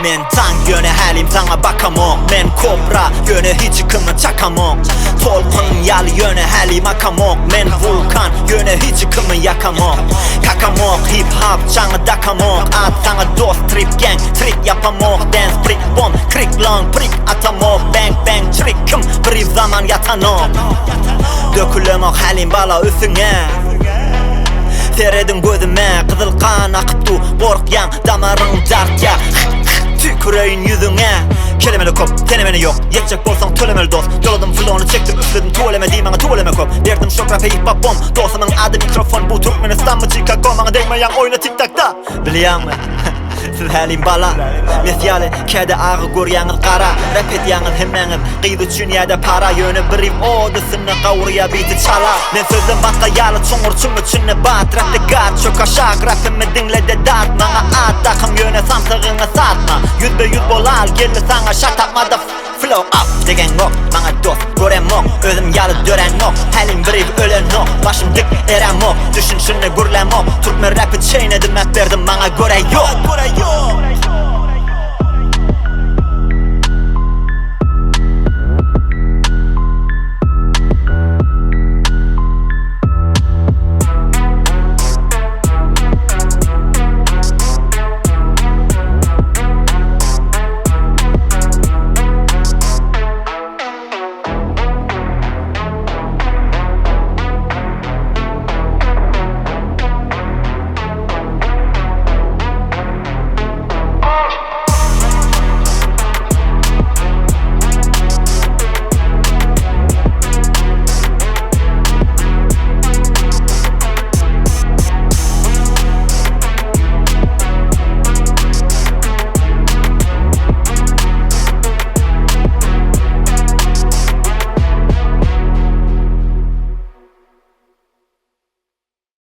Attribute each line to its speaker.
Speaker 1: Men tank yöne halim sana bakamam. Men kobra yöne hiç yıkımı çakamam. Tolkun yal yöne halim akamam. Men vulkan yöne hiç yıkımı yakamam. Kakamam hip hop çanı dakamam. At sana dost trip gang trick yapamam. Dance prick bomb krik long prick atamam. Bang bang trick'im bir zaman yatanam. Dökülemok halim bala üstüne. Teredin gözüme kızıl kan akıptu. Korkyan damarın dart ya. Tüküreyin yüzüne. Kelimeli kop, denemeni yok. Yetecek bolsan tölemeli dost. Doladım flow'unu çektim üfledim. Tuvaleme değil bana tuvaleme kop. Derdim şok rap hip hop bomb. Dostumun adı mikrofon. Bu Türkmenistan mı Chicago. Bana değmeyen oyna tiktakta. Biliyor musun? Siz halim bala. Mesyali kede ağı göryanız kara. Rap etyanız hemeniz. Qıydı dünyada para. Yönü biriv odasını kavurya biti çala. Men sözüm başka yalı çongur çungu çünne bat. Rapte gat çok aşak. Rapimi dinle de dart. Bana at takım yöne samsığını satma. Yüz be yüz bolal geldi sana shut up mother flow up degen yok. Bana dost görem yok. Özüm yalı dören yok. Halim biriv ölen yok. Başım dik eren yok. Düşün şunu gürlem yok. Türkmen rapi çeynedim hep verdim bana göre yok.